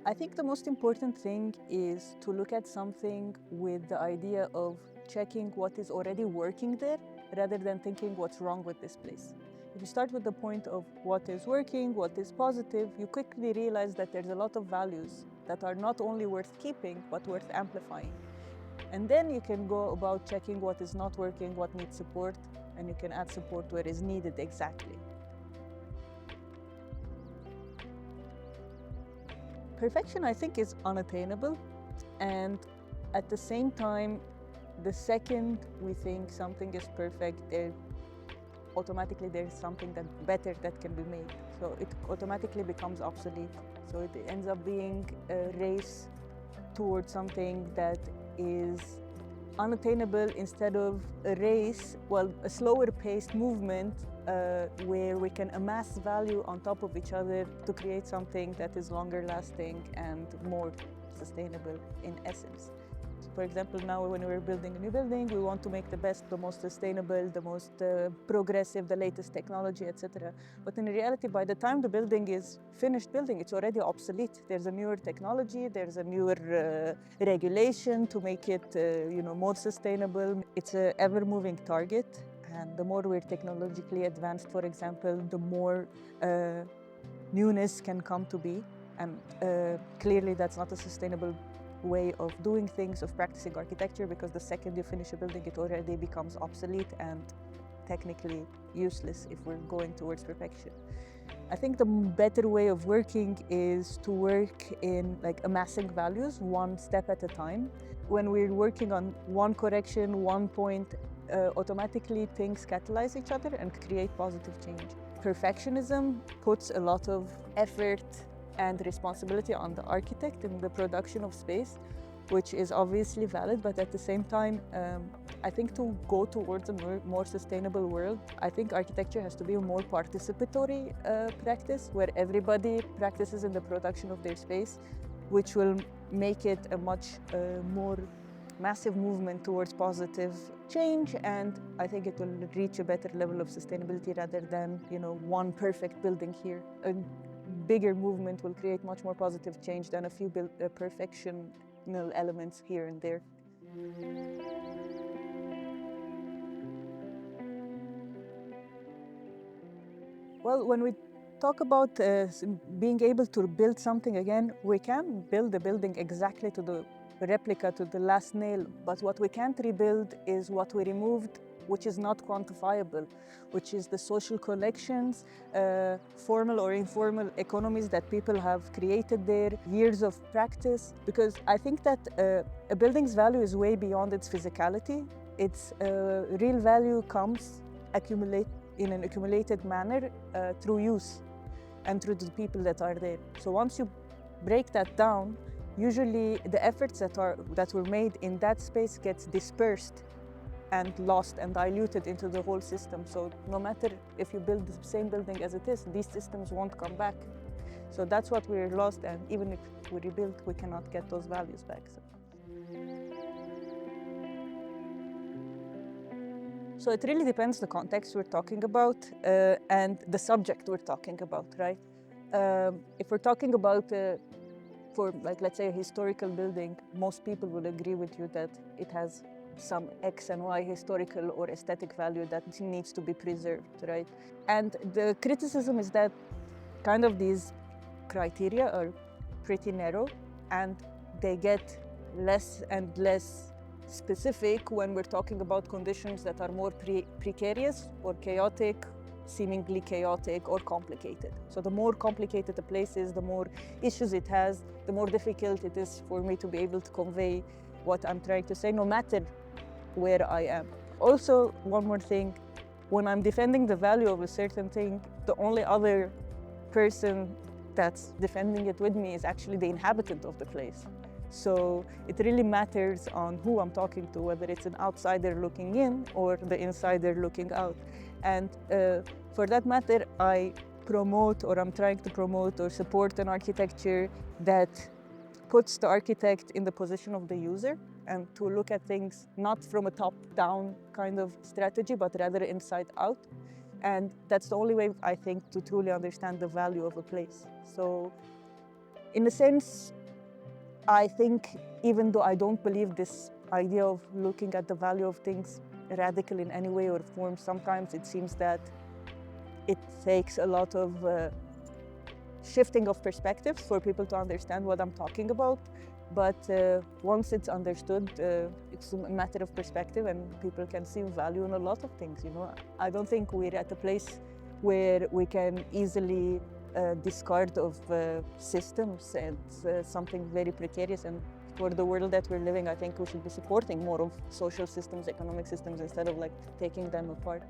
I think the most important thing is to look at something with the idea of checking what is already working there rather than thinking what's wrong with this place. If you start with the point of what is working, what is positive, you quickly realize that there's a lot of values that are not only worth keeping, but worth amplifying. And then you can go about checking what is not working, what needs support, and you can add support where is needed exactly. Perfection, I think, is unattainable, and at the same time, the second we think something is perfect, automatically there's something better that can be made. So it automatically becomes obsolete. So it ends up being a race towards something that is unattainable instead of a race, a slower paced movement where we can amass value on top of each other to create something that is longer lasting and more sustainable in essence. For example, now when we're building a new building, we want to make the best, the most sustainable, the most progressive, the latest technology, etc. But in reality, by the time the building is finished building, it's already obsolete. There's a newer technology, there's a newer regulation to make it more sustainable. It's an ever-moving target, and the more we're technologically advanced, for example, the more newness can come to be. And clearly that's not a sustainable way of doing things, of practicing architecture, because the second you finish a building, it already becomes obsolete and technically useless if we're going towards perfection. I think the better way of working is to work in amassing values one step at a time. When we're working on one correction, one point, automatically things catalyze each other and create positive change. Perfectionism puts a lot of effort and responsibility on the architect in the production of space, which is obviously valid, but at the same time, I think to go towards a more sustainable world, I think architecture has to be a more participatory practice, where everybody practices in the production of their space, which will make it a much more massive movement towards positive change, and I think it will reach a better level of sustainability rather than one perfect building here. A bigger movement will create much more positive change than a few perfectional elements here and there. Well, when we talk about being able to build something again, we can build a building exactly to the replica, to the last nail, but what we can't rebuild is what we removed, which is not quantifiable, which is the social collections, formal or informal economies that people have created there, years of practice. Because I think that a building's value is way beyond its physicality. Its real value comes in an accumulated manner through use and through the people that are there. So once you break that down, usually the efforts that were made in that space gets dispersed and lost and diluted into the whole system. So no matter if you build the same building as it is, these systems won't come back. So that's what we're lost, and even if we rebuild, we cannot get those values back. So it really depends the context we're talking about and the subject we're talking about, right? If we're talking about for let's say a historical building, most people will agree with you that it has some X and Y historical or aesthetic value that needs to be preserved, right? And the criticism is that kind of these criteria are pretty narrow, and they get less and less specific when we're talking about conditions that are more precarious or chaotic, seemingly chaotic or complicated. So the more complicated a place is, the more issues it has, the more difficult it is for me to be able to convey what I'm trying to say, no matter where I am. Also, one more thing, when I'm defending the value of a certain thing, the only other person that's defending it with me is actually the inhabitant of the place. So it really matters on who I'm talking to, whether it's an outsider looking in or the insider looking out. And for that matter, I promote, or I'm trying to promote or support an architecture that puts the architect in the position of the user and to look at things not from a top-down kind of strategy, but rather inside out. And that's the only way, I think, to truly understand the value of a place. So in a sense, I think even though I don't believe this idea of looking at the value of things radical in any way or form, sometimes it seems that it takes a lot of shifting of perspectives for people to understand what I'm talking about. But once it's understood, it's a matter of perspective, and people can see value in a lot of things. You know, I don't think we're at a place where we can easily discard of systems and something very precarious. And for the world that we're living, I think we should be supporting more of social systems, economic systems, instead of like taking them apart.